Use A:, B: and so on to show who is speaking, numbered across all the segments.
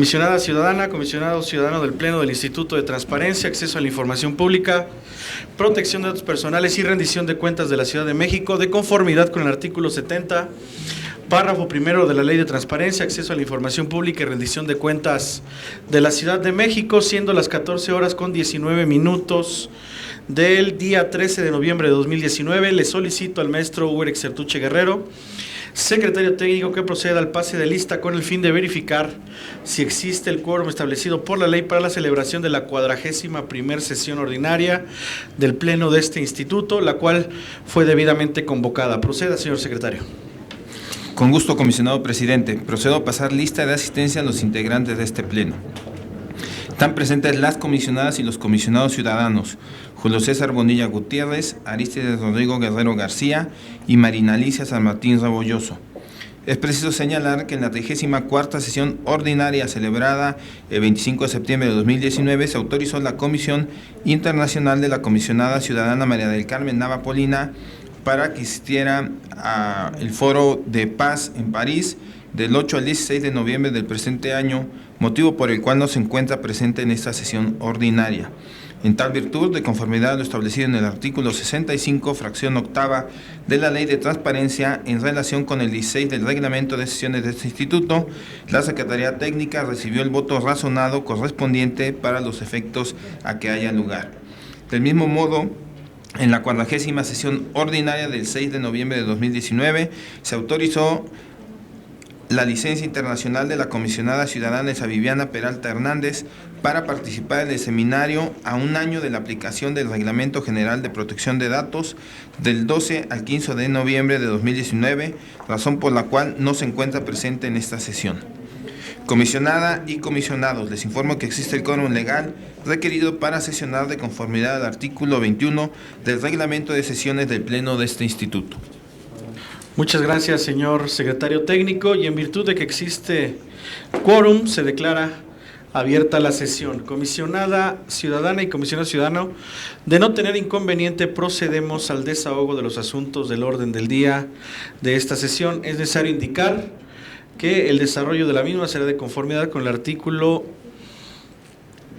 A: Comisionada ciudadana, comisionado ciudadano del Pleno del Instituto de Transparencia, Acceso a la Información Pública, Protección de Datos Personales y Rendición de Cuentas de la Ciudad de México, de conformidad con el artículo 70, párrafo primero de la Ley de Transparencia, Acceso a la Información Pública y Rendición de Cuentas de la Ciudad de México, siendo las 14:19 del día 13 de noviembre de 2019, le solicito al maestro Hugo Exertuche Guerrero, secretario técnico, que proceda al pase de lista con el fin de verificar si existe el quórum establecido por la ley para la celebración de la 41ª sesión ordinaria del Pleno de este instituto, la cual fue debidamente convocada. Proceda, señor secretario.
B: Con gusto, comisionado presidente. Procedo a pasar lista de asistencia a los integrantes de este Pleno. Están presentes las comisionadas y los comisionados ciudadanos: Julio César Bonilla Gutiérrez, Arístides Rodrigo Guerrero García y Marina Alicia San Martín Rebolloso. Es preciso señalar que en la 34ª sesión ordinaria celebrada el 25 de septiembre de 2019 se autorizó la Comisión Internacional de la Comisionada Ciudadana María del Carmen Nava Polina para que asistiera al Foro de Paz en París del 8 al 16 de noviembre del presente año, motivo por el cual no se encuentra presente en esta sesión ordinaria. En tal virtud, de conformidad a lo establecido en el artículo 65, fracción octava de la Ley de Transparencia, en relación con el 16 del reglamento de sesiones de este instituto, la Secretaría Técnica recibió el voto razonado correspondiente para los efectos a que haya lugar. Del mismo modo, en la 40ª sesión ordinaria del 6 de noviembre de 2019, se autorizó la licencia internacional de la comisionada ciudadana Elsa Viviana Peralta Hernández para participar en el seminario a un año de la aplicación del Reglamento General de Protección de Datos del 12 al 15 de noviembre de 2019, razón por la cual no se encuentra presente en esta sesión. Comisionada y comisionados, les informo que existe el quórum legal requerido para sesionar de conformidad al artículo 21 del Reglamento de Sesiones del Pleno de este instituto.
A: Muchas gracias, señor secretario técnico, y en virtud de que existe quórum, se declara abierta la sesión. Comisionada ciudadana y comisionado ciudadano, de no tener inconveniente, procedemos al desahogo de los asuntos del orden del día de esta sesión. Es necesario indicar que el desarrollo de la misma será de conformidad con el artículo,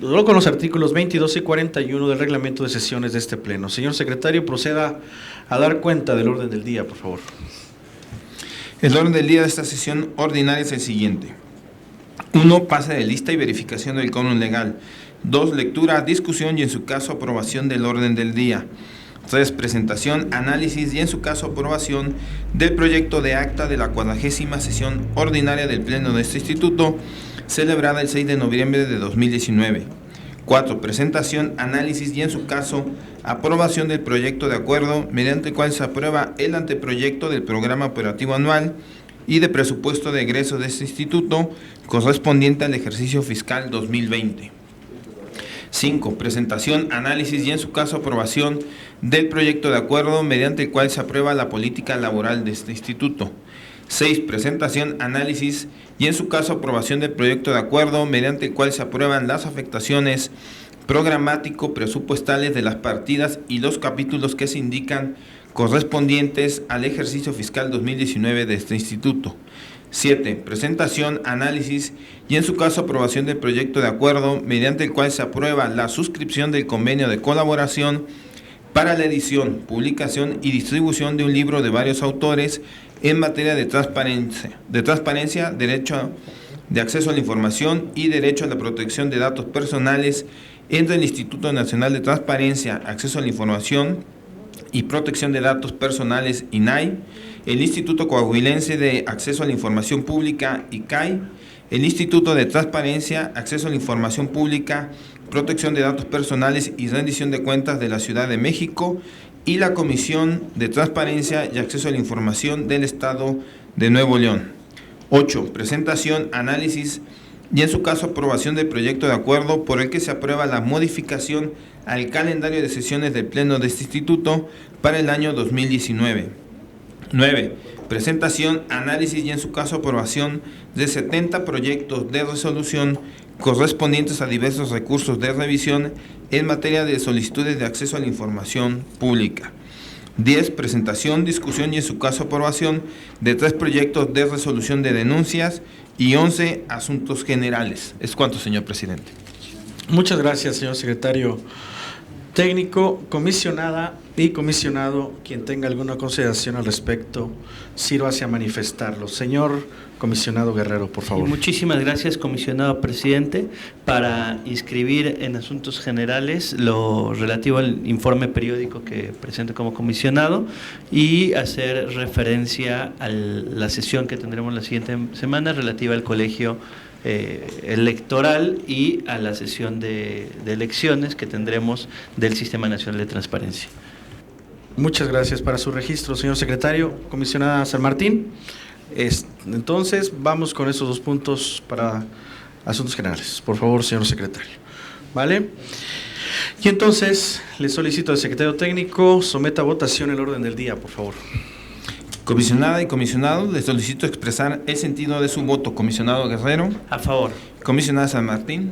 A: con los artículos 22 y 41 del reglamento de sesiones de este pleno. Señor secretario, proceda a dar cuenta del orden del día, por favor.
B: El orden del día de esta sesión ordinaria es el siguiente: 1. Pase de lista y verificación del quórum legal. 2. Lectura, discusión y en su caso aprobación del orden del día. 3. Presentación, análisis y en su caso aprobación del proyecto de acta de la 40ª sesión ordinaria del Pleno de este instituto, celebrada el 6 de noviembre de 2019. 4. Presentación, análisis y en su caso aprobación del proyecto de acuerdo mediante el cual se aprueba el anteproyecto del programa operativo anual y de presupuesto de egreso de este instituto correspondiente al ejercicio fiscal 2020. 5. Presentación, análisis y en su caso aprobación del proyecto de acuerdo mediante el cual se aprueba la política laboral de este instituto. 6. Presentación, análisis y en su caso aprobación del proyecto de acuerdo mediante el cual se aprueban las afectaciones programático-presupuestales de las partidas y los capítulos que se indican correspondientes al ejercicio fiscal 2019 de este instituto. 7. Presentación, análisis y en su caso aprobación del proyecto de acuerdo mediante el cual se aprueba la suscripción del convenio de colaboración para la edición, publicación y distribución de un libro de varios autores en materia de transparencia, derecho de acceso a la información y derecho a la protección de datos personales entre el Instituto Nacional de Transparencia, Acceso a la Información y Protección de Datos Personales, INAI, el Instituto Coahuilense de Acceso a la Información Pública, ICAI, el Instituto de Transparencia, Acceso a la Información Pública, Protección de Datos Personales y Rendición de Cuentas de la Ciudad de México y la Comisión de Transparencia y Acceso a la Información del Estado de Nuevo León. 8. Presentación, análisis y en su caso aprobación del proyecto de acuerdo por el que se aprueba la modificación al calendario de sesiones del Pleno de este instituto para el año 2019. 9. Presentación, análisis y en su caso aprobación de 70 proyectos de resolución correspondientes a diversos recursos de revisión en materia de solicitudes de acceso a la información pública. 10. Presentación, discusión y en su caso aprobación de 3 proyectos de resolución de denuncias y 11 asuntos generales. ¿Es cuánto, señor presidente?
A: Muchas gracias, señor secretario técnico. Comisionada y comisionado, quien tenga alguna consideración al respecto, sírvase a manifestarlo. Señor comisionado Guerrero, por favor.
C: Muchísimas gracias, comisionado presidente. Para inscribir en asuntos generales lo relativo al informe periódico que presento como comisionado y hacer referencia a la sesión que tendremos la siguiente semana relativa al colegio electoral y a la sesión de elecciones que tendremos del Sistema Nacional de Transparencia.
A: Muchas gracias. Para su registro, señor secretario. Comisionada San Martín. Entonces, vamos con esos 2 puntos para asuntos generales. Por favor, señor secretario. ¿Vale? Y entonces, le solicito al secretario técnico someta a votación el orden del día, por favor.
B: Comisionada y comisionado, les solicito expresar el sentido de su voto. Comisionado Guerrero.
C: A favor.
B: Comisionada San Martín.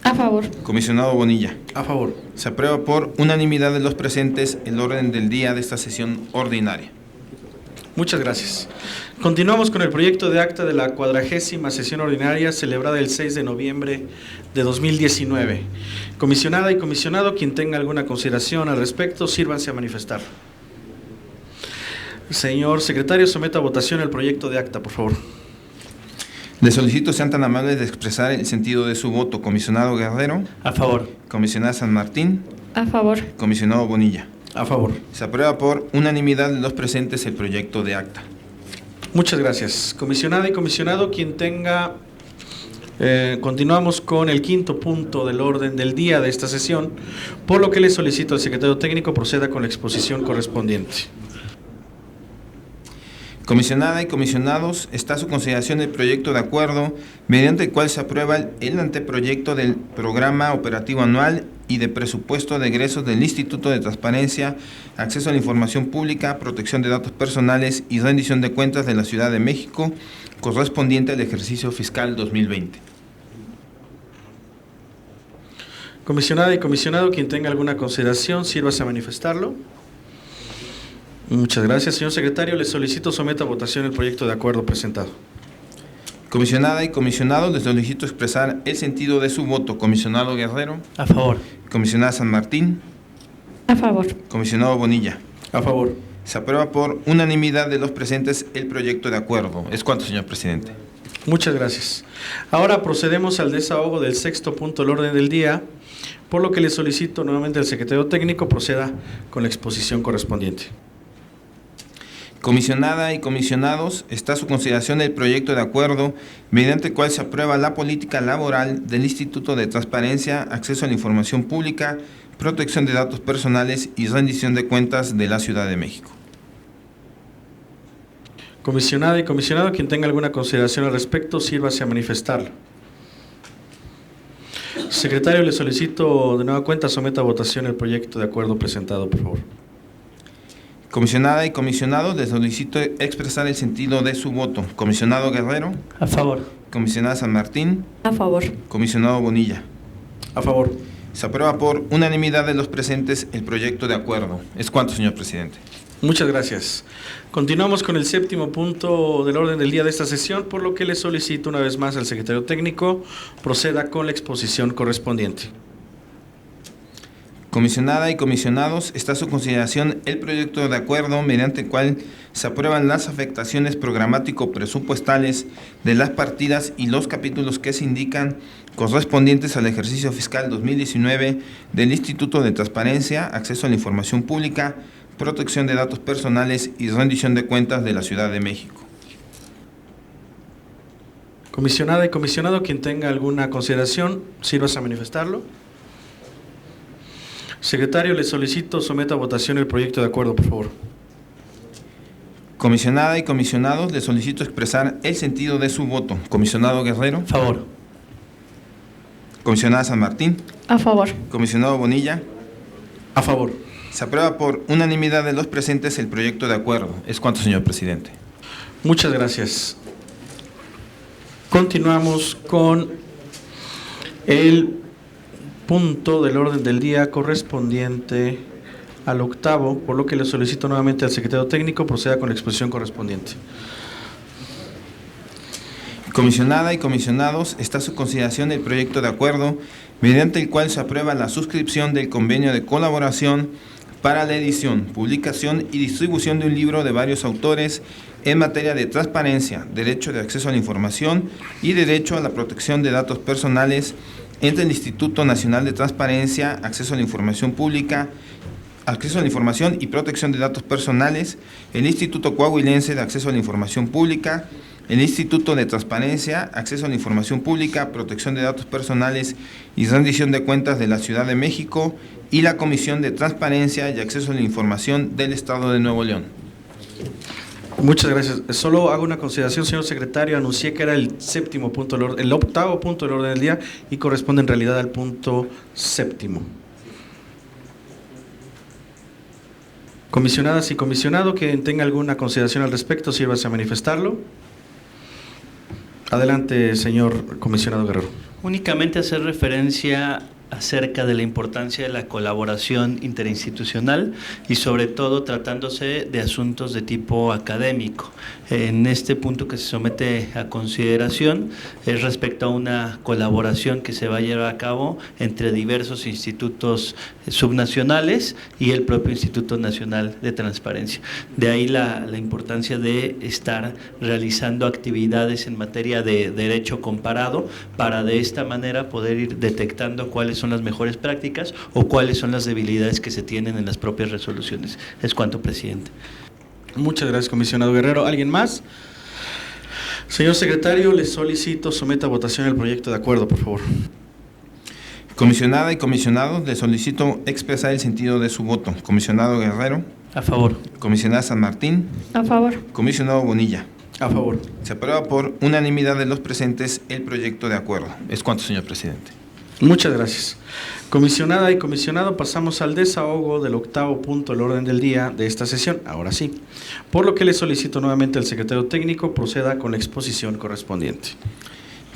D: A favor.
B: Comisionado Bonilla.
A: A favor.
B: Se aprueba por unanimidad de los presentes el orden del día de esta sesión ordinaria.
A: Muchas gracias. Continuamos con el proyecto de acta de la 40ª sesión ordinaria celebrada el 6 de noviembre de 2019. Comisionada y comisionado, quien tenga alguna consideración al respecto, sírvanse a manifestar. Señor secretario, someta a votación el proyecto de acta, por favor.
B: Les solicito sean tan amables de expresar el sentido de su voto. Comisionado Guerrero.
C: A favor.
B: Comisionada San Martín.
D: A favor.
B: Comisionado Bonilla.
A: A favor.
B: Se aprueba por unanimidad de los presentes el proyecto de acta.
A: Muchas gracias. Comisionada y comisionado, quien tenga... continuamos con el 5º punto del orden del día de esta sesión, por lo que le solicito al secretario técnico proceda con la exposición correspondiente.
B: Comisionada y comisionados, está a su consideración el proyecto de acuerdo mediante el cual se aprueba el anteproyecto del Programa Operativo Anual y de Presupuesto de Egresos del Instituto de Transparencia, Acceso a la Información Pública, Protección de Datos Personales y Rendición de Cuentas de la Ciudad de México, correspondiente al ejercicio fiscal 2020.
A: Comisionada y comisionado, quien tenga alguna consideración, sírvase a manifestarlo. Muchas gracias, señor secretario. Le solicito someta a votación el proyecto de acuerdo presentado.
B: Comisionada y comisionado, les solicito expresar el sentido de su voto. Comisionado Guerrero.
C: A favor.
B: Comisionada San Martín.
D: A favor.
B: Comisionado Bonilla.
A: A favor.
B: Se aprueba por unanimidad de los presentes el proyecto de acuerdo. ¿Es cuánto, señor presidente?
A: Muchas gracias. Ahora procedemos al desahogo del 6º punto del orden del día, por lo que le solicito nuevamente al secretario técnico proceda con la exposición correspondiente.
B: Comisionada y comisionados, está a su consideración el proyecto de acuerdo mediante el cual se aprueba la política laboral del Instituto de Transparencia, Acceso a la Información Pública, Protección de Datos Personales y Rendición de Cuentas de la Ciudad de México.
A: Comisionada y comisionado, quien tenga alguna consideración al respecto, sírvase a manifestarlo. Secretario, le solicito de nueva cuenta someta a votación el proyecto de acuerdo presentado, por favor.
B: Comisionada y comisionados, les solicito expresar el sentido de su voto. Comisionado Guerrero.
C: A favor.
B: Comisionada San Martín.
D: A favor.
B: Comisionado Bonilla.
A: A favor.
B: Se aprueba por unanimidad de los presentes el proyecto de acuerdo. ¿Es cuánto, señor presidente?
A: Muchas gracias. Continuamos con el 7º punto del orden del día de esta sesión, por lo que le solicito una vez más al secretario técnico proceda con la exposición correspondiente.
B: Comisionada y comisionados, está a su consideración el proyecto de acuerdo mediante el cual se aprueban las afectaciones programático-presupuestales de las partidas y los capítulos que se indican correspondientes al ejercicio fiscal 2019 del Instituto de Transparencia, Acceso a la Información Pública, Protección de Datos Personales y Rendición de Cuentas de la Ciudad de México.
A: Comisionada y comisionado, quien tenga alguna consideración, sírvase a manifestarlo. Secretario, le solicito someta a votación el proyecto de acuerdo, por favor.
B: Comisionada y comisionados, les solicito expresar el sentido de su voto. Comisionado Guerrero.
C: A favor.
B: Comisionada San Martín.
D: A favor.
B: Comisionado Bonilla.
A: A favor.
B: Se aprueba por unanimidad de los presentes el proyecto de acuerdo. ¿Es cuánto, señor presidente?
A: Muchas gracias. Continuamos con el punto del orden del día correspondiente al octavo, por lo que le solicito nuevamente al secretario técnico proceda con la exposición correspondiente.
B: Comisionada y comisionados, está a su consideración el proyecto de acuerdo mediante el cual se aprueba la suscripción del convenio de colaboración para la edición, publicación y distribución de un libro de varios autores en materia de transparencia, derecho de acceso a la información y derecho a la protección de datos personales entre el Instituto Nacional de Transparencia, Acceso a la Información Pública, Acceso a la Información y Protección de Datos Personales, el Instituto Coahuilense de Acceso a la Información Pública, el Instituto de Transparencia, Acceso a la Información Pública, Protección de Datos Personales y Rendición de Cuentas de la Ciudad de México y la Comisión de Transparencia y Acceso a la Información del Estado de Nuevo León.
A: Muchas gracias. Solo hago una consideración, señor secretario. Anuncié que era el séptimo punto del orden, el octavo punto del orden del día y corresponde en realidad al punto séptimo. Comisionadas y comisionado, quien tenga alguna consideración al respecto, sírvase a manifestarlo. Adelante, señor comisionado Guerrero.
C: Únicamente hacer referencia acerca de la importancia de la colaboración interinstitucional y sobre todo tratándose de asuntos de tipo académico. En este punto que se somete a consideración es respecto a una colaboración que se va a llevar a cabo entre diversos institutos subnacionales y el propio Instituto Nacional de Transparencia. De ahí la importancia de estar realizando actividades en materia de derecho comparado para de esta manera poder ir detectando cuáles son las mejores prácticas o cuáles son las debilidades que se tienen en las propias resoluciones. Es cuanto, presidente.
A: Muchas gracias, comisionado Guerrero. ¿Alguien más? Señor secretario, le solicito someta a votación el proyecto de acuerdo, por favor.
B: Comisionada y comisionados, le solicito expresar el sentido de su voto. Comisionado Guerrero.
C: A favor.
B: Comisionada San Martín.
D: A favor.
B: Comisionado Bonilla.
A: A favor.
B: Se aprueba por unanimidad de los presentes el proyecto de acuerdo. Es cuanto, señor presidente.
A: Muchas gracias. Comisionada y comisionado, pasamos al desahogo del octavo punto del orden del día de esta sesión. Ahora sí. Por lo que le solicito nuevamente al secretario técnico proceda con la exposición correspondiente.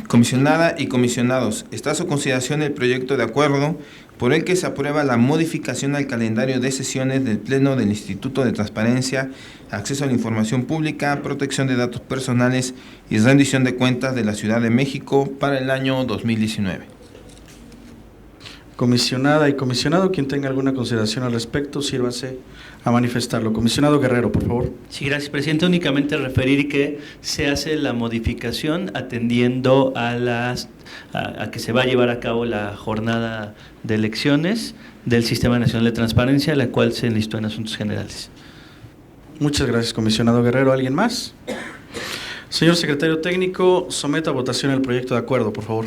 B: Comisionada y comisionados, está a su consideración el proyecto de acuerdo por el que se aprueba la modificación al calendario de sesiones del Pleno del Instituto de Transparencia, Acceso a la Información Pública, Protección de Datos Personales y Rendición de Cuentas de la Ciudad de México para el año 2019.
A: Comisionada y comisionado, quien tenga alguna consideración al respecto, sírvase a manifestarlo. Comisionado Guerrero, por favor.
C: Sí, gracias, presidente. Únicamente referir que se hace la modificación atendiendo a que se va a llevar a cabo la jornada de elecciones del Sistema Nacional de Transparencia, la cual se enlistó en Asuntos Generales.
A: Muchas gracias, comisionado Guerrero. ¿Alguien más? Señor secretario técnico, someta a votación el proyecto de acuerdo, por favor.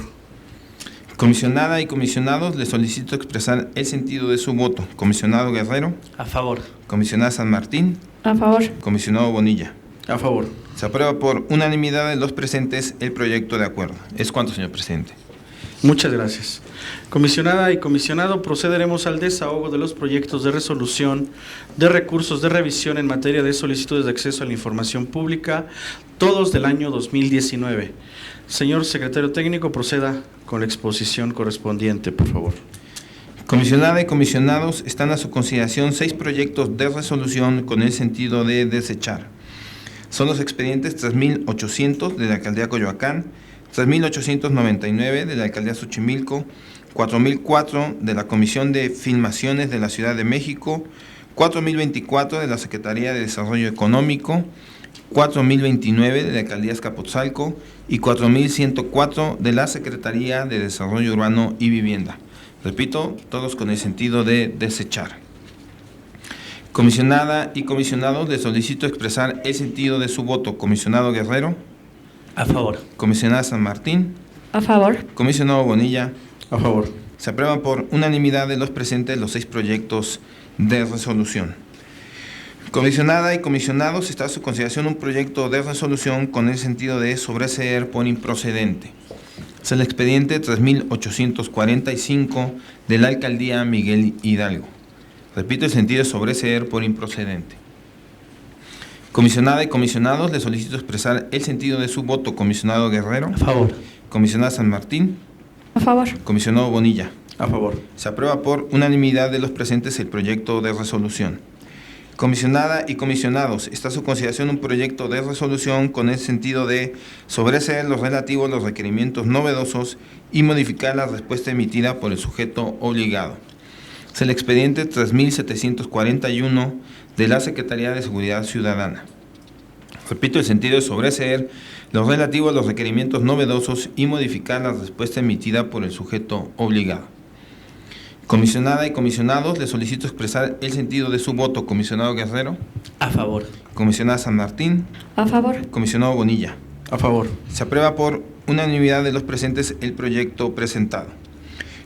B: Comisionada y comisionados, le solicito expresar el sentido de su voto. Comisionado Guerrero.
C: A favor.
B: Comisionada San Martín.
D: A favor.
B: Comisionado Bonilla.
A: A favor.
B: Se aprueba por unanimidad de los presentes el proyecto de acuerdo. Es cuanto, señor presidente.
A: Muchas gracias. Comisionada y comisionado, procederemos al desahogo de los proyectos de resolución de recursos de revisión en materia de solicitudes de acceso a la información pública, todos del año 2019. Señor secretario técnico, proceda con la exposición correspondiente, por favor.
B: Comisionada y comisionados, están a su consideración 6 proyectos de resolución con el sentido de desechar. Son los expedientes 3.800 de la Alcaldía Coyoacán, 3.899 de la Alcaldía Xochimilco, 4.004 de la Comisión de Filmaciones de la Ciudad de México, 4.024 de la Secretaría de Desarrollo Económico, 4.029 de la Alcaldía Azcapotzalco y 4.104 de la Secretaría de Desarrollo Urbano y Vivienda. Repito, todos con el sentido de desechar. Comisionada y comisionados, les solicito expresar el sentido de su voto. Comisionado Guerrero.
C: A favor.
B: Comisionada San Martín.
D: A favor.
B: Comisionado Bonilla.
A: A favor.
B: Se aprueban por unanimidad de los presentes los 6 proyectos de resolución. Comisionada y comisionados, está a su consideración un proyecto de resolución con el sentido de sobreseer por improcedente. Es el expediente 3845 de la Alcaldía Miguel Hidalgo. Repito, el sentido de sobreseer por improcedente. Comisionada y comisionados, le solicito expresar el sentido de su voto. Comisionado Guerrero.
C: A favor.
B: Comisionada San Martín.
D: A favor.
B: Comisionado Bonilla.
A: A favor.
B: Se aprueba por unanimidad de los presentes el proyecto de resolución. Comisionada y comisionados, está a su consideración un proyecto de resolución con el sentido de sobreseer lo relativo a los requerimientos novedosos y modificar la respuesta emitida por el sujeto obligado. Es el expediente 3741 de la Secretaría de Seguridad Ciudadana. Repito, el sentido es sobreseer lo relativo a los requerimientos novedosos y modificar la respuesta emitida por el sujeto obligado. Comisionada y comisionados, le solicito expresar el sentido de su voto. Comisionado Guerrero.
C: A favor.
B: Comisionada San Martín.
D: A favor.
B: Comisionado Bonilla.
A: A favor.
B: Se aprueba por unanimidad de los presentes el proyecto presentado.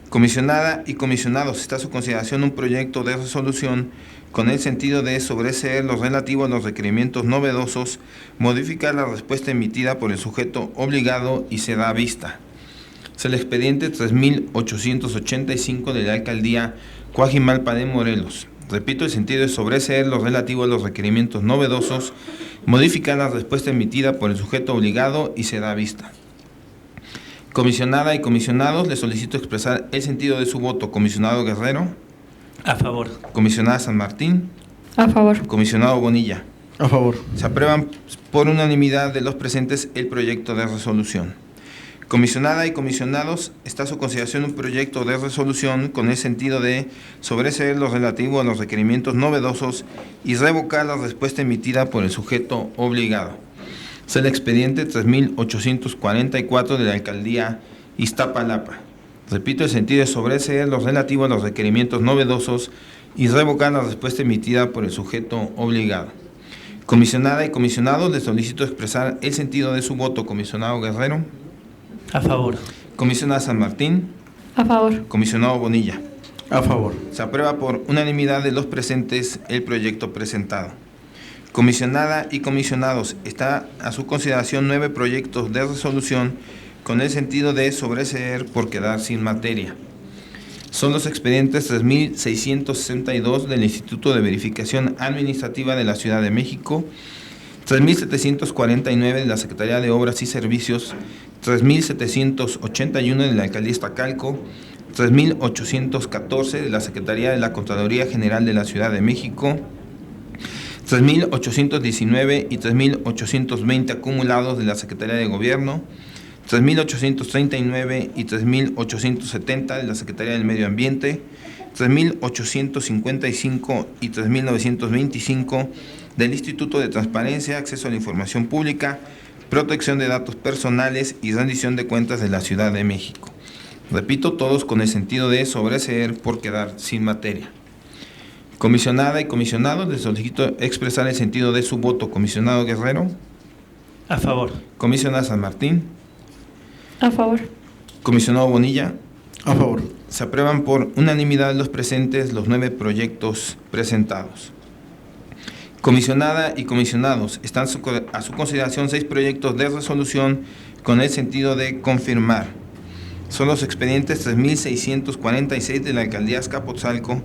B: Comisionada y comisionados, está a su consideración un proyecto de resolución con el sentido de sobreseer lo relativo a los requerimientos novedosos, modificar la respuesta emitida por el sujeto obligado y se da vista. Es el expediente 3885 de la Alcaldía Cuajimalpa de Morelos. Repito, el sentido es sobreseer lo relativo a los requerimientos novedosos, modificar la respuesta emitida por el sujeto obligado y se da vista. Comisionada y comisionados, le solicito expresar el sentido de su voto. Comisionado Guerrero.
C: A favor.
B: Comisionada San Martín.
D: A favor.
B: Comisionado Bonilla.
A: A favor.
B: Se aprueban por unanimidad de los presentes el proyecto de resolución. Comisionada y comisionados, está a su consideración un proyecto de resolución con el sentido de sobreseer lo relativo a los requerimientos novedosos y revocar la respuesta emitida por el sujeto obligado. Es el expediente 3844 de la Alcaldía Iztapalapa. Repito, el sentido es sobreseer lo relativo a los requerimientos novedosos y revocar la respuesta emitida por el sujeto obligado. Comisionada y comisionados, les solicito expresar el sentido de su voto. Comisionado Guerrero.
C: A favor.
B: Comisionada San Martín.
D: A favor.
B: Comisionado Bonilla.
A: A favor.
B: Se aprueba por unanimidad de los presentes el proyecto presentado. Comisionada y comisionados, está a su consideración 9 proyectos de resolución con el sentido de sobreseer por quedar sin materia. Son los expedientes 3662 del Instituto de Verificación Administrativa de la Ciudad de México, 3749 de la Secretaría de Obras y Servicios, 3781 de la Alcaldía Iztacalco, 3814 de la Secretaría de la Contraloría General de la Ciudad de México, 3819 y 3820 acumulados de la Secretaría de Gobierno, 3839 y 3870 de la Secretaría del Medio Ambiente, 3855 y 3925 del Instituto de Transparencia, Acceso a la Información Pública, Protección de Datos Personales y Rendición de Cuentas de la Ciudad de México. Repito, todos con el sentido de sobreseer por quedar sin materia. Comisionada y comisionados, les solicito expresar el sentido de su voto. Comisionado Guerrero.
C: A favor.
B: Comisionada San Martín.
D: A favor.
B: Comisionado Bonilla.
A: A favor.
B: Se aprueban por unanimidad de los presentes los 9 proyectos presentados. Comisionada y comisionados, están a su consideración 6 proyectos de resolución con el sentido de confirmar. Son los expedientes 3646 de la Alcaldía Azcapotzalco,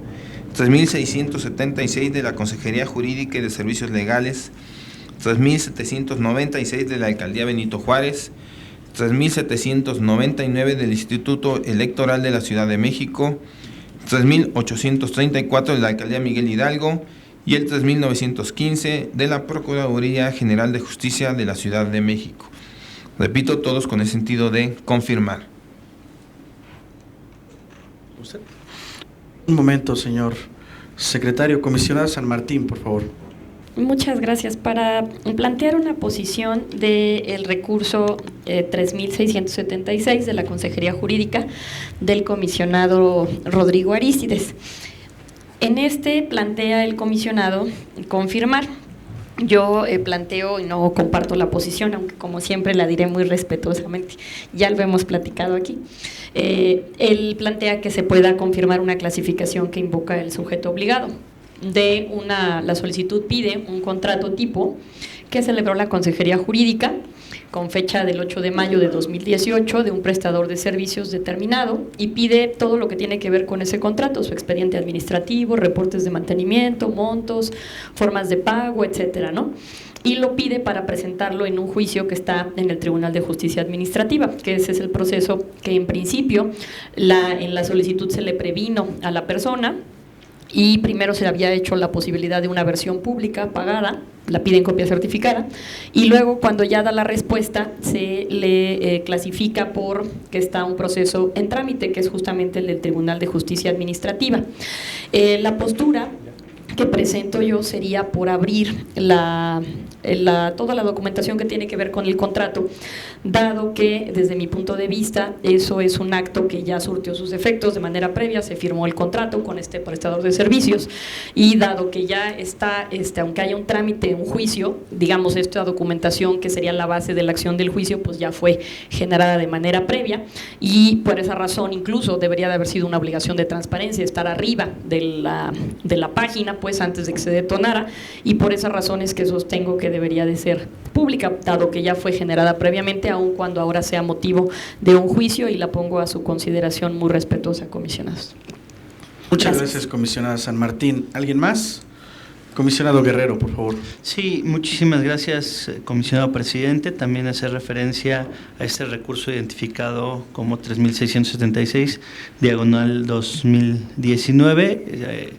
B: 3676 de la Consejería Jurídica y de Servicios Legales, 3796 de la Alcaldía Benito Juárez, 3799 del Instituto Electoral de la Ciudad de México, 3834 de la Alcaldía Miguel Hidalgo y el 3915 de la Procuraduría General de Justicia de la Ciudad de México. Repito, todos con el sentido de confirmar.
A: ¿Usted? Un momento, señor secretario. Comisionada San Martín, por favor.
D: Muchas gracias. Para plantear una posición del recurso 3676 de la Consejería Jurídica del comisionado Rodrigo Arístides. En este plantea el comisionado confirmar. Yo planteo y no comparto la posición, aunque como siempre la diré muy respetuosamente, ya lo hemos platicado aquí. Él plantea que se pueda confirmar una clasificación que invoca el sujeto obligado. La solicitud pide un contrato tipo que celebró la Consejería Jurídica con fecha del 8 de mayo de 2018 de un prestador de servicios determinado y pide todo lo que tiene que ver con ese contrato, su expediente administrativo, reportes de mantenimiento, montos, formas de pago, etcétera, ¿no? Y lo pide para presentarlo en un juicio que está en el Tribunal de Justicia Administrativa, que ese es el proceso que en principio en la solicitud se le previno a la persona y primero se había hecho la posibilidad de una versión pública pagada, la piden copia certificada, y luego cuando ya da la respuesta se le clasifica por que está un proceso en trámite, que es justamente el del Tribunal de Justicia Administrativa. La postura que presento yo sería por abrir toda la documentación que tiene que ver con el contrato, dado que desde mi punto de vista eso es un acto que ya surtió sus efectos de manera previa, se firmó el contrato con este prestador de servicios y dado que ya está, aunque haya un trámite, un juicio, digamos esta documentación que sería la base de la acción del juicio, pues ya fue generada de manera previa y por esa razón incluso debería de haber sido una obligación de transparencia, estar arriba de la página, pues antes de que se detonara, y por esa razón es que sostengo que debería de ser pública, dado que ya fue generada previamente, aun cuando ahora sea motivo de un juicio, y la pongo a su consideración muy respetuosa, comisionados.
A: Muchas gracias, comisionada San Martín. ¿Alguien más? Comisionado Guerrero, por favor.
C: Sí, muchísimas gracias, comisionado presidente. También hacer referencia a este recurso identificado como 3676, diagonal 2019.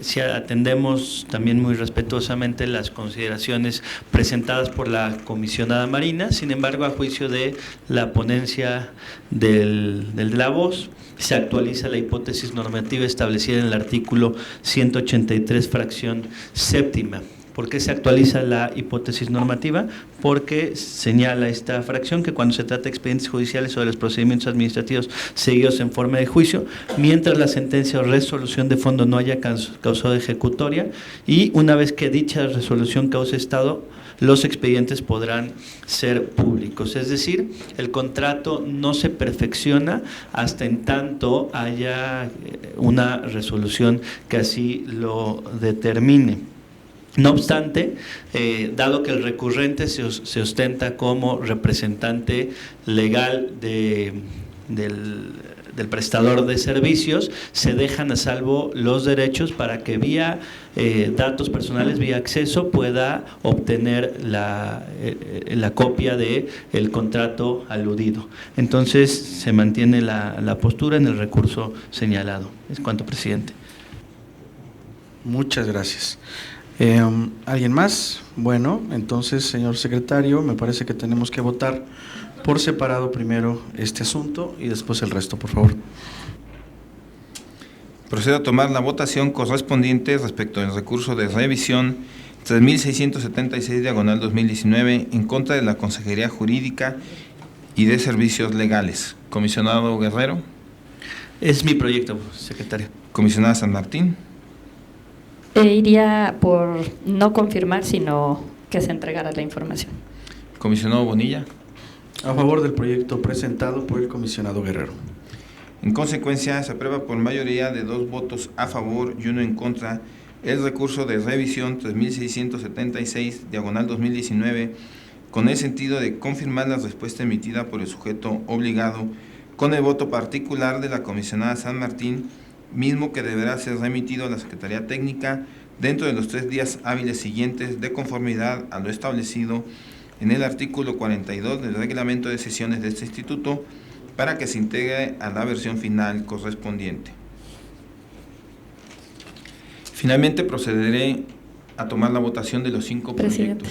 C: Si atendemos también muy respetuosamente las consideraciones presentadas por la comisionada Marina, sin embargo, a juicio de la ponencia de la voz, se actualiza la hipótesis normativa establecida en el artículo 183, fracción séptima. ¿Por qué se actualiza la hipótesis normativa? Porque señala esta fracción que cuando se trata de expedientes judiciales o de los procedimientos administrativos seguidos en forma de juicio, mientras la sentencia o resolución de fondo no haya causado ejecutoria y una vez que dicha resolución cause estado, los expedientes podrán ser públicos. Es decir, el contrato no se perfecciona hasta en tanto haya una resolución que así lo determine. No obstante, dado que el recurrente se ostenta como representante legal del prestador de servicios, se dejan a salvo los derechos para que vía datos personales, vía acceso, pueda obtener la copia del contrato aludido. Entonces, se mantiene la postura en el recurso señalado. Es cuanto, presidente.
A: Muchas gracias. ¿Alguien más? Bueno, entonces, señor secretario, me parece que tenemos que votar por separado primero este asunto y después el resto, por favor.
B: Procedo a tomar la votación correspondiente respecto al recurso de revisión 3676, diagonal 2019, en contra de la Consejería Jurídica y de Servicios Legales. Comisionado Guerrero.
C: Es mi proyecto, secretario.
B: Comisionada San Martín.
D: Iría por no confirmar, sino que se entregara la información.
B: Comisionado Bonilla.
A: A favor del proyecto presentado por el comisionado Guerrero.
B: En consecuencia, se aprueba por mayoría de 2 votos a favor y 1 en contra el recurso de revisión 3676, diagonal 2019, con el sentido de confirmar la respuesta emitida por el sujeto obligado con el voto particular de la comisionada San Martín, mismo que deberá ser remitido a la Secretaría Técnica dentro de los 3 días hábiles siguientes, de conformidad a lo establecido en el artículo 42 del reglamento de sesiones de este instituto, para que se integre a la versión final correspondiente. Finalmente, procederé a tomar la votación de los 5 proyectos.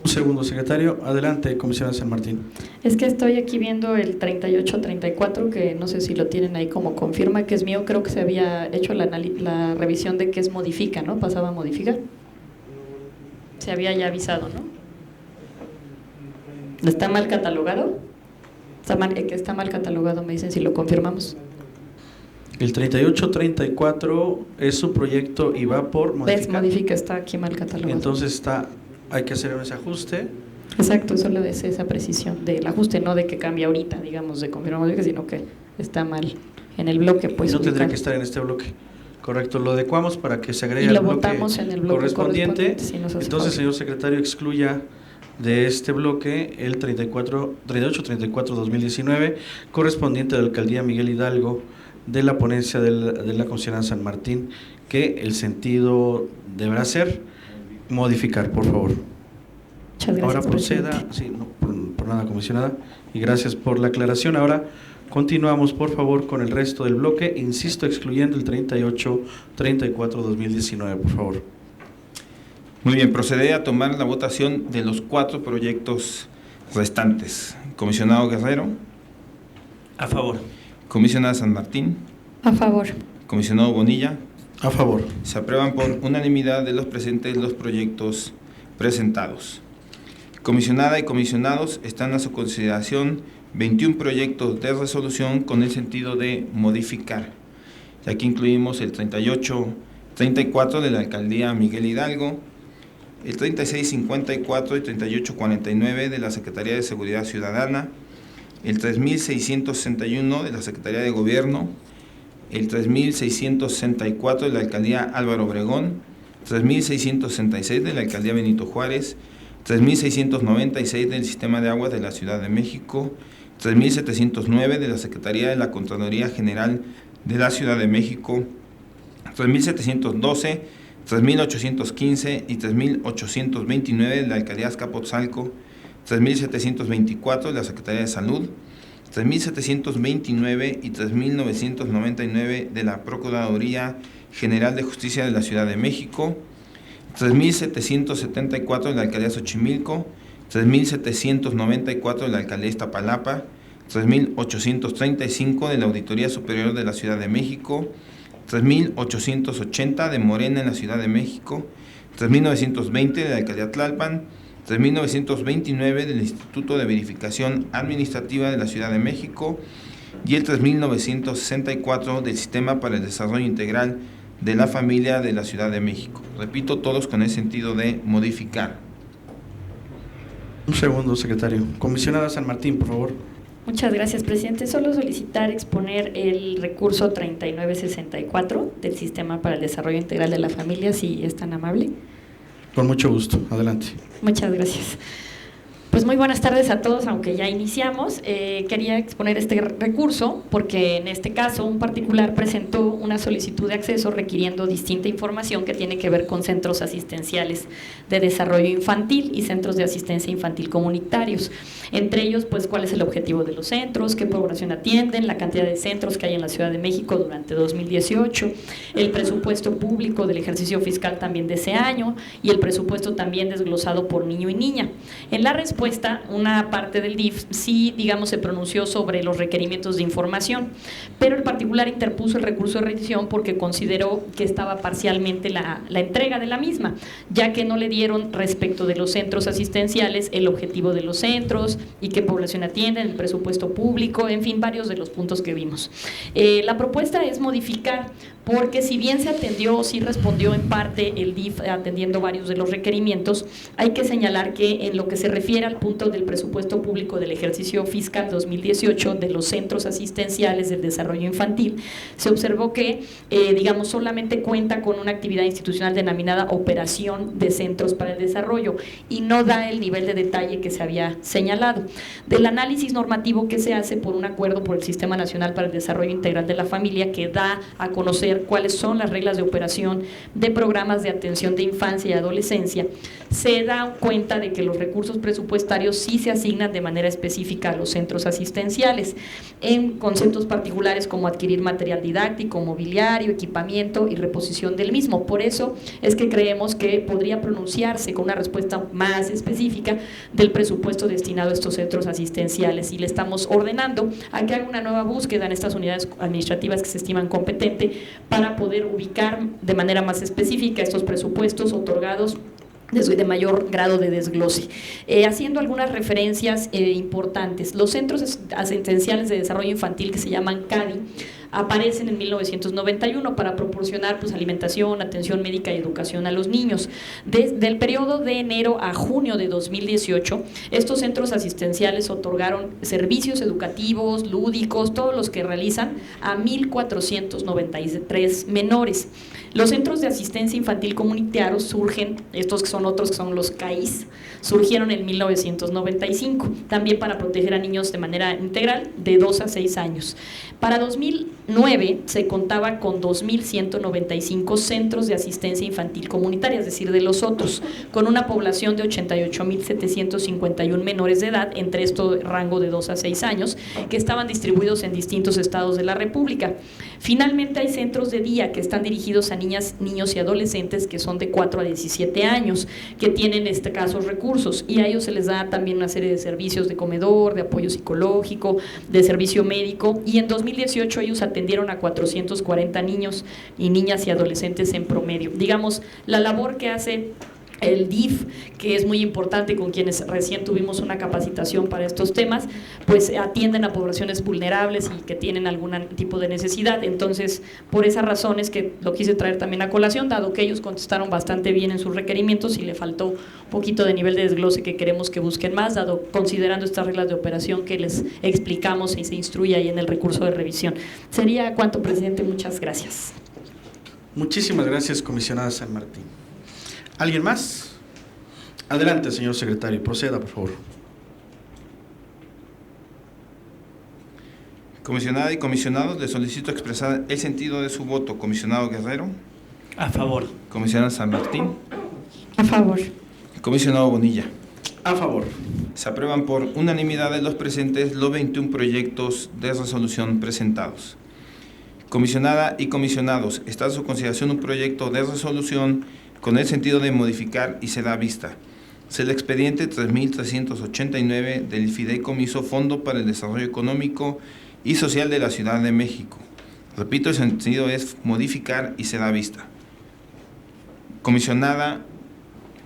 A: Un segundo, secretario. Adelante, comisionada San Martín.
D: Es que estoy aquí viendo el 3834, que no sé si lo tienen ahí como confirma que es mío. Creo que se había hecho la revisión de que es modifica, ¿no? Pasaba a modificar. Se había ya avisado, ¿no? ¿Está mal catalogado? Está mal catalogado, me dicen si lo confirmamos.
A: El 3834 es su proyecto y va por modificar.
D: Modifica, está aquí mal catalogado.
A: Entonces hay que hacer ese ajuste.
D: Exacto, solo es esa precisión del ajuste, no de que cambie ahorita, digamos, de confirmar modifica, sino que está mal en el bloque. Pues
A: no tendría que estar en este bloque. Correcto, lo adecuamos para que se agregue
D: y
A: al
D: lo
A: bloque
D: votamos en el bloque correspondiente
A: si entonces, señor secretario, excluya de este bloque, el 38-34-2019, correspondiente a la Alcaldía Miguel Hidalgo, de la ponencia de la comisionada San Martín, que el sentido deberá ser modificar, por favor.
D: Muchas gracias,
A: ahora proceda,
D: presidente.
A: sí, no, por nada, comisionada, y gracias por la aclaración. Ahora continuamos, por favor, con el resto del bloque, insisto, excluyendo el 38-34-2019, por favor.
B: Muy bien, procederé a tomar la votación de los 4 proyectos restantes. Comisionado Guerrero.
C: A favor.
B: Comisionada San Martín.
D: A favor.
B: Comisionado Bonilla.
A: A favor.
B: Se aprueban por unanimidad de los presentes los proyectos presentados. Comisionada y comisionados, están a su consideración 21 proyectos de resolución con el sentido de modificar. Y aquí incluimos el 38-34 de la Alcaldía Miguel Hidalgo, el 36-54 y 38-49 de la Secretaría de Seguridad Ciudadana, el 3661 de la Secretaría de Gobierno, el 3664 de la Alcaldía Álvaro Obregón, 3666 de la Alcaldía Benito Juárez, 3696 del Sistema de Aguas de la Ciudad de México, 3709 de la Secretaría de la Contraloría General de la Ciudad de México, 3712, 3815 y 3829 de la Alcaldía Azcapotzalco, 3724 de la Secretaría de Salud, 3729 y 3999 de la Procuraduría General de Justicia de la Ciudad de México, 3774 de la Alcaldía Xochimilco, 3794 de la Alcaldía Iztapalapa, 3835 de la Auditoría Superior de la Ciudad de México, 3880 de Morena en la Ciudad de México, 3920 de la Alcaldía Tlalpan, 3929 del Instituto de Verificación Administrativa de la Ciudad de México y el 3964 del Sistema para el Desarrollo Integral de la Familia de la Ciudad de México. Repito, todos con el sentido de modificar.
A: Un segundo, secretario. Comisionada San Martín, por favor.
D: Muchas gracias, presidente. Solo solicitar exponer el recurso 3964 del Sistema para el Desarrollo Integral de la Familia, si es tan amable.
A: Con mucho gusto. Adelante.
D: Muchas gracias. Pues muy buenas tardes a todos, aunque ya iniciamos. Quería exponer este recurso porque en este caso un particular presentó una solicitud de acceso requiriendo distinta información que tiene que ver con centros asistenciales de desarrollo infantil y centros de asistencia infantil comunitarios. Entre ellos, pues, cuál es el objetivo de los centros, qué población atienden, la cantidad de centros que hay en la Ciudad de México durante 2018, el presupuesto público del ejercicio fiscal también de ese año y el presupuesto también desglosado por niño y niña. En la respuesta, una parte del DIF sí, digamos, se pronunció sobre los requerimientos de información, pero el particular interpuso el recurso de revisión porque consideró que estaba parcialmente la entrega de la misma, ya que no le dieron respecto de los centros asistenciales el objetivo de los centros y qué población atienden, el presupuesto público, en fin, varios de los puntos que vimos. La propuesta es modificar, porque si bien se atendió, sí respondió en parte el DIF atendiendo varios de los requerimientos, hay que señalar que en lo que se refiere al punto del presupuesto público del ejercicio fiscal 2018 de los centros asistenciales del desarrollo infantil, se observó que, digamos, solamente cuenta con una actividad institucional denominada operación de centros para el desarrollo y no da el nivel de detalle que se había señalado. Del análisis normativo que se hace por un acuerdo por el Sistema Nacional para el Desarrollo Integral de la Familia, que da a conocer cuáles son las reglas de operación de programas de atención de infancia y adolescencia, se da cuenta de que los recursos presupuestarios sí se asignan de manera específica a los centros asistenciales en conceptos particulares como adquirir material didáctico, mobiliario, equipamiento y reposición del mismo. Por eso es que creemos que podría pronunciarse con una respuesta más específica del presupuesto destinado a estos centros asistenciales, y le estamos ordenando a que haga una nueva búsqueda en estas unidades administrativas que se estiman competentes para poder ubicar de manera más específica estos presupuestos otorgados de mayor grado de desglose. Haciendo algunas referencias importantes, los centros asistenciales de desarrollo infantil, que se llaman CADI, aparecen en 1991 para proporcionar pues, alimentación, atención médica y educación a los niños. Desde el periodo de enero a junio de 2018, estos centros asistenciales otorgaron servicios educativos, lúdicos, todos los que realizan a 1,493 menores. Los centros de asistencia infantil comunitarios surgen, estos que son otros que son los CAIS, surgieron en 1995, también para proteger a niños de manera integral de 2 a 6 años. Para 2009 se contaba con 2,195 centros de asistencia infantil comunitaria, es decir, de los otros, con una población de 88,751 menores de edad, entre este rango de 2 a 6 años, que estaban distribuidos en distintos estados de la República. Finalmente hay centros de día que están dirigidos a niñas, niños y adolescentes que son de 4 a 17 años, que tienen en este caso recursos, y a ellos se les da también una serie de servicios de comedor, de apoyo psicológico, de servicio médico, y en 2018 ellos atendieron a 440 niños y niñas y adolescentes en promedio. Digamos, la labor que hace el DIF, que es muy importante, con quienes recién tuvimos una capacitación para estos temas, pues atienden a poblaciones vulnerables y que tienen algún tipo de necesidad. Entonces, por esas razones que lo quise traer también a colación, dado que ellos contestaron bastante bien en sus requerimientos y le faltó un poquito de nivel de desglose que queremos que busquen más, dado considerando estas reglas de operación que les explicamos y se instruye ahí en el recurso de revisión. Sería cuanto, presidente. Muchas gracias.
A: Muchísimas gracias, comisionada San Martín. ¿Alguien más? Adelante, señor secretario, proceda, por favor.
B: Comisionada y comisionados, les solicito expresar el sentido de su voto. Comisionado Guerrero.
C: A favor.
B: Comisionada San Martín.
D: A favor.
B: Comisionado Bonilla.
A: A favor.
B: Se aprueban por unanimidad de los presentes los 21 proyectos de resolución presentados. Comisionada y comisionados, está a su consideración un proyecto de resolución con el sentido de modificar y se da vista. Es el expediente 3389 del Fideicomiso Fondo para el Desarrollo Económico y Social de la Ciudad de México. Repito, el sentido es modificar y se da vista. Comisionada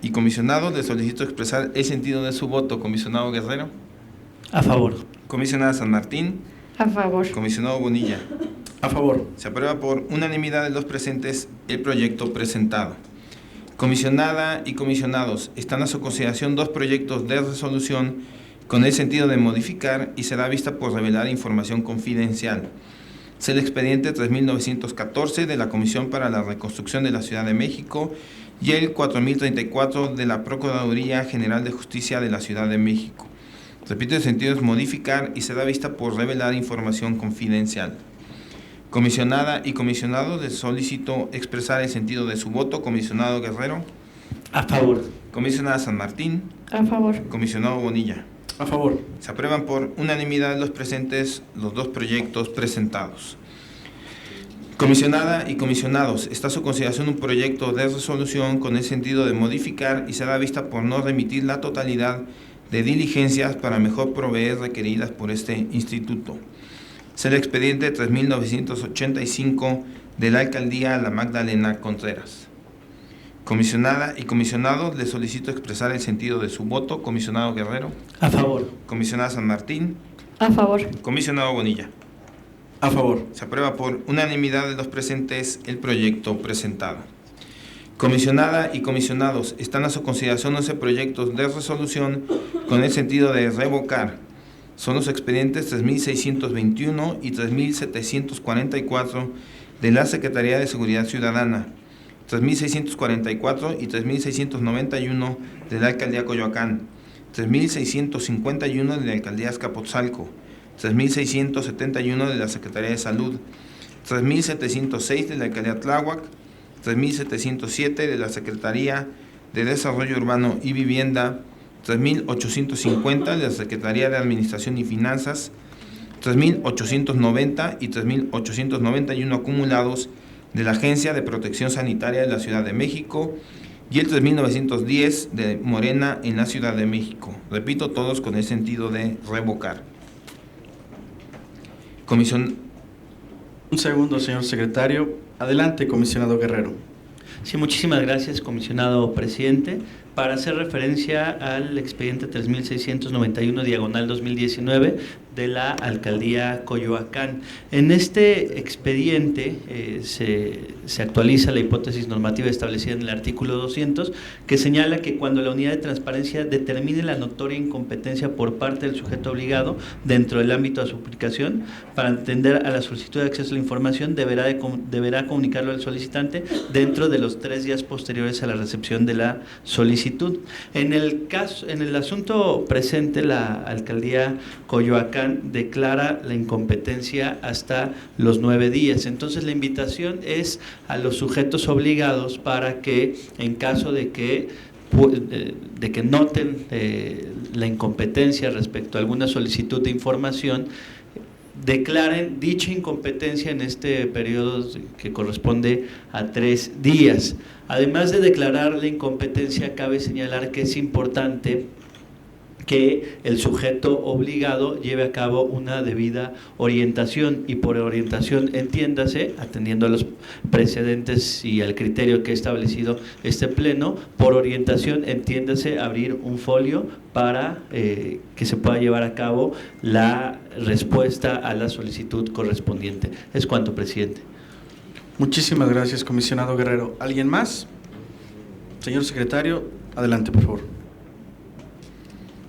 B: y comisionados, les solicito expresar el sentido de su voto. Comisionado Guerrero.
C: A favor.
B: Comisionada San Martín.
D: A favor.
B: Comisionado Bonilla.
A: A favor.
B: Se aprueba por unanimidad de los presentes el proyecto presentado. Comisionada y comisionados, están a su consideración dos proyectos de resolución con el sentido de modificar y se da vista por revelar información confidencial. Es el expediente 3914 de la Comisión para la Reconstrucción de la Ciudad de México y el 4034 de la Procuraduría General de Justicia de la Ciudad de México. Repito, el sentido es modificar y se da vista por revelar información confidencial. Comisionada y comisionado, les solicito expresar el sentido de su voto. Comisionado Guerrero.
C: A favor.
B: Comisionada San Martín.
D: A favor.
B: Comisionado Bonilla.
A: A favor.
B: Se aprueban por unanimidad los presentes los dos proyectos presentados. Comisionada y comisionados, está a su consideración un proyecto de resolución con el sentido de modificar y se da vista por no remitir la totalidad de diligencias para mejor proveer requeridas por este instituto. Es el expediente 3985 de la Alcaldía La Magdalena Contreras. Comisionada y comisionados, les solicito expresar el sentido de su voto. Comisionado Guerrero.
C: A favor.
B: Comisionada San Martín.
D: A favor.
B: Comisionado Bonilla.
A: A favor.
B: Se aprueba por unanimidad de los presentes el proyecto presentado. Comisionada y comisionados, están a su consideración 11 proyectos de resolución con el sentido de revocar. Son los expedientes 3621 y 3744 de la Secretaría de Seguridad Ciudadana, 3644 y 3691 de la Alcaldía Coyoacán, 3651 de la Alcaldía Azcapotzalco, 3671 de la Secretaría de Salud, 3706 de la Alcaldía Tláhuac, 3707 de la Secretaría de Desarrollo Urbano y Vivienda, 3.850 de la Secretaría de Administración y Finanzas, 3.890 y 3.891 acumulados de la Agencia de Protección Sanitaria de la Ciudad de México y el 3.910 de Morena en la Ciudad de México. Repito, todos con el sentido de revocar. Comisión.
A: Un segundo, señor secretario. Adelante, comisionado Guerrero.
C: Sí, muchísimas gracias, comisionado presidente. para hacer referencia al expediente 3691/2019 de la Alcaldía Coyoacán. En este expediente se actualiza la hipótesis normativa establecida en el artículo 200, que señala que cuando la unidad de transparencia determine la notoria incompetencia por parte del sujeto obligado dentro del ámbito de su aplicación, para atender a la solicitud de acceso a la información deberá comunicarlo al solicitante dentro de los 3 días posteriores a la recepción de la solicitud. En el asunto presente, la Alcaldía Coyoacán declara la incompetencia hasta los 9 días. Entonces, la invitación es a los sujetos obligados para que, en caso de que noten la incompetencia respecto a alguna solicitud de información, declaren dicha incompetencia en este periodo que corresponde a 3 días. Además de declarar la incompetencia, cabe señalar que es importante que el sujeto obligado lleve a cabo una debida orientación, y por orientación entiéndase, atendiendo a los precedentes y al criterio que ha establecido este pleno, por orientación entiéndase abrir un folio para que se pueda llevar a cabo la respuesta a la solicitud correspondiente. Es cuanto, presidente.
A: Muchísimas gracias, comisionado Guerrero. ¿Alguien más? Señor secretario, adelante, por favor.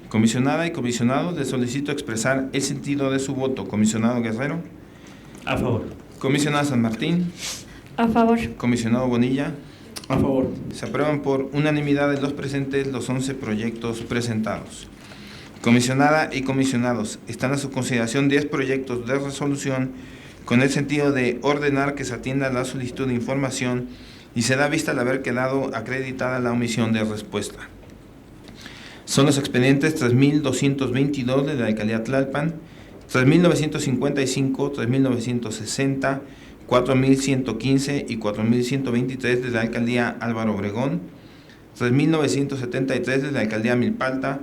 B: Comisionada y comisionados, les solicito expresar el sentido de su voto. Comisionado Guerrero.
C: A favor.
B: Comisionada San Martín.
D: A favor.
B: Comisionado Bonilla.
A: A favor.
B: Se aprueban por unanimidad de los presentes los 11 proyectos presentados. Comisionada y comisionados, están a su consideración 10 proyectos de resolución con el sentido de ordenar que se atienda la solicitud de información y se da vista al haber quedado acreditada la omisión de respuesta. Son los expedientes 3.222 de la Alcaldía Tlalpan, 3.955, 3.960, 4.115 y 4.123 de la Alcaldía Álvaro Obregón, 3.973 de la Alcaldía Milpalta,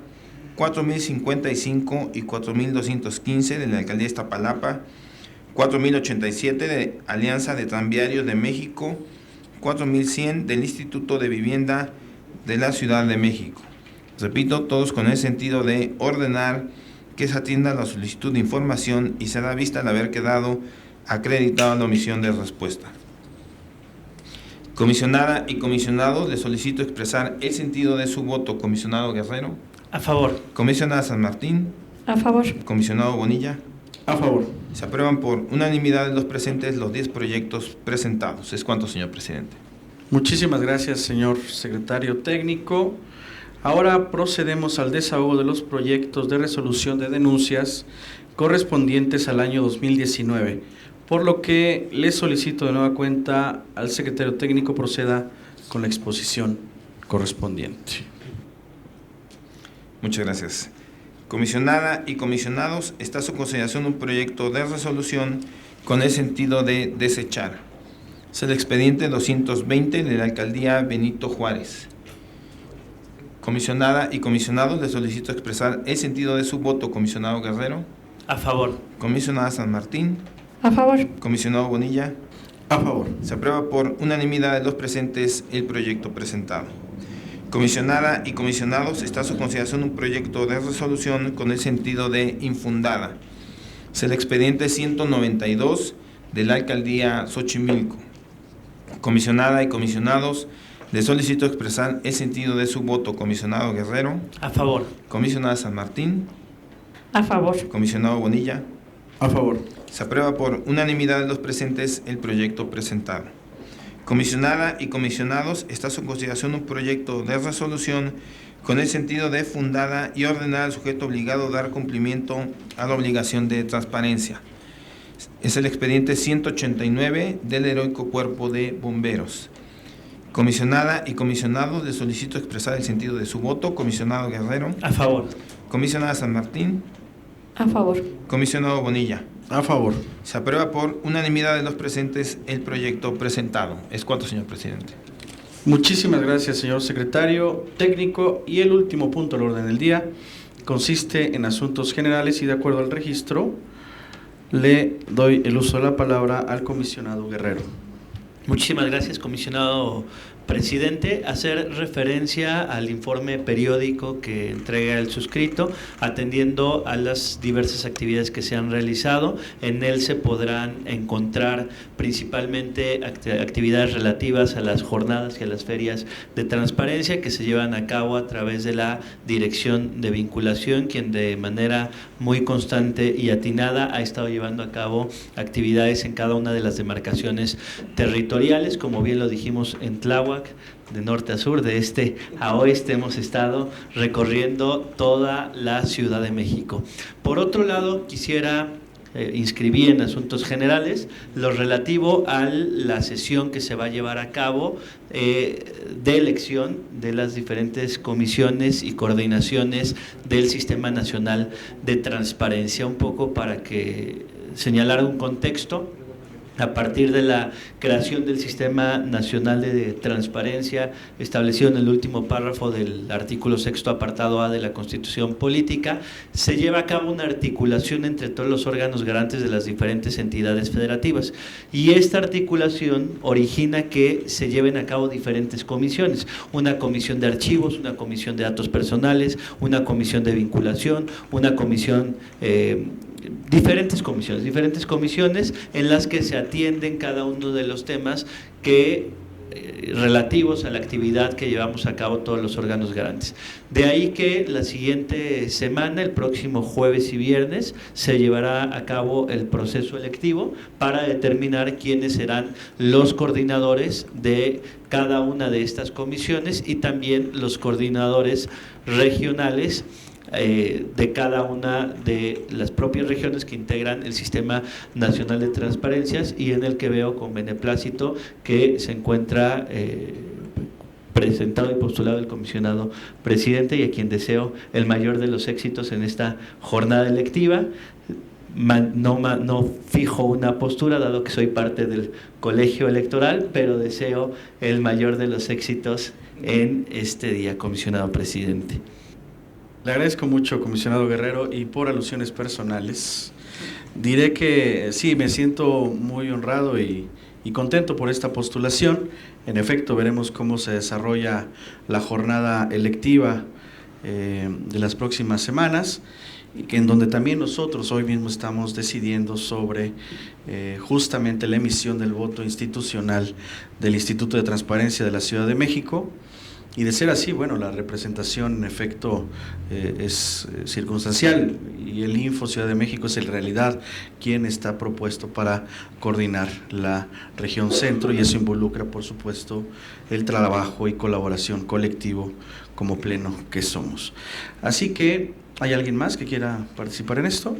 B: 4.055 y 4.215 de la Alcaldía Iztapalapa, 4.087 de Alianza de Tranviarios de México, 4.100 del Instituto de Vivienda de la Ciudad de México. Repito, todos con el sentido de ordenar que se atienda la solicitud de información y se da vista al haber quedado acreditada la omisión de respuesta. Comisionada y comisionados, les solicito expresar el sentido de su voto. Comisionado Guerrero.
C: A favor.
B: Comisionada San Martín.
D: A favor.
B: Comisionado Bonilla.
A: A favor.
B: Se aprueban por unanimidad de los presentes los 10 proyectos presentados. Es cuanto, señor presidente.
A: Muchísimas gracias, señor secretario técnico. Ahora procedemos al desahogo de los proyectos de resolución de denuncias correspondientes al año 2019, por lo que le solicito de nueva cuenta al secretario técnico proceda con la exposición correspondiente.
B: Muchas gracias. Comisionada y comisionados, está a su consideración un proyecto de resolución con el sentido de desechar. Es el expediente 220 de la Alcaldía Benito Juárez. Comisionada y comisionados, les solicito expresar el sentido de su voto. Comisionado Guerrero.
C: A favor.
B: Comisionada San Martín.
D: A favor.
B: Comisionado Bonilla.
A: A favor.
B: Se aprueba por unanimidad de los presentes el proyecto presentado. Comisionada y comisionados, está a su consideración un proyecto de resolución con el sentido de infundada. Es el expediente 192 de la Alcaldía Xochimilco. Comisionada y comisionados, les solicito expresar el sentido de su voto. Comisionado Guerrero.
C: A favor.
B: Comisionada San Martín.
D: A favor.
B: Comisionado Bonilla.
A: A favor.
B: Se aprueba por unanimidad de los presentes el proyecto presentado. Comisionada y comisionados, está a su consideración un proyecto de resolución con el sentido de fundada y ordenar al sujeto obligado a dar cumplimiento a la obligación de transparencia. Es el expediente 189 del Heroico Cuerpo de Bomberos. Comisionada y comisionados, les solicito expresar el sentido de su voto. Comisionado Guerrero.
C: A favor.
B: Comisionada San Martín.
D: A favor.
B: Comisionado Bonilla.
A: A favor.
B: Se aprueba por unanimidad de los presentes el proyecto presentado. Es cuanto, señor presidente.
A: Muchísimas gracias, señor secretario técnico. Y el último punto del orden del día consiste en asuntos generales y de acuerdo al registro le doy el uso de la palabra al comisionado Guerrero.
C: Muchísimas gracias, comisionado presidente. Hacer referencia al informe periódico que entrega el suscrito, atendiendo a las diversas actividades que se han realizado. En él se podrán encontrar principalmente actividades relativas a las jornadas y a las ferias de transparencia que se llevan a cabo a través de la Dirección de Vinculación, quien de manera muy constante y atinada ha estado llevando a cabo actividades en cada una de las demarcaciones territoriales. Como bien lo dijimos, en Tláhuac, de norte a sur, de este a oeste, hemos estado recorriendo toda la Ciudad de México. Por otro lado, quisiera inscribir en asuntos generales lo relativo a la sesión que se va a llevar a cabo de elección de las diferentes comisiones y coordinaciones del Sistema Nacional de Transparencia. Un poco para que señalar un contexto. A partir de la creación del Sistema Nacional de Transparencia, establecido en el último párrafo del artículo 6º, apartado A de la Constitución Política, se lleva a cabo una articulación entre todos los órganos garantes de las diferentes entidades federativas. Y esta articulación origina que se lleven a cabo diferentes comisiones. Una comisión de archivos, una comisión de datos personales, una comisión de vinculación, una comisión… diferentes comisiones en las que se atienden cada uno de los temas que relativos a la actividad que llevamos a cabo todos los órganos garantes. De ahí que la siguiente semana, el próximo jueves y viernes, se llevará a cabo el proceso electivo para determinar quiénes serán los coordinadores de cada una de estas comisiones y también los coordinadores regionales de cada una de las propias regiones que integran el Sistema Nacional de Transparencias, y en el que veo con beneplácito que se encuentra presentado y postulado el comisionado presidente, y a quien deseo el mayor de los éxitos en esta jornada electiva. No fijo una postura, dado que soy parte del colegio electoral, pero deseo el mayor de los éxitos en este día, comisionado presidente.
A: Le agradezco mucho, comisionado Guerrero, y por alusiones personales diré que sí, me siento muy honrado y contento por esta postulación. En efecto, veremos cómo se desarrolla la jornada electiva de las próximas semanas, y que en donde también nosotros hoy mismo estamos decidiendo sobre justamente la emisión del voto institucional del Instituto de Transparencia de la Ciudad de México. Y de ser así, bueno, la representación en efecto es circunstancial, y el Info Ciudad de México es en realidad quien está propuesto para coordinar la región centro, y eso involucra, por supuesto, el trabajo y colaboración colectivo como pleno que somos. Así que, ¿hay alguien más que quiera participar en esto?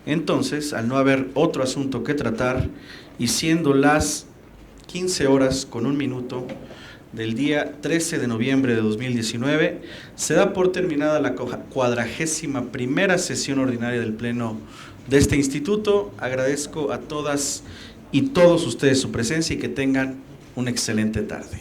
A: Entonces, al no haber otro asunto que tratar, y siendo las 15:01 del día 13 de noviembre de 2019, se da por terminada la 41ª sesión ordinaria del Pleno de este instituto. Agradezco a todas y todos ustedes su presencia y que tengan una excelente tarde.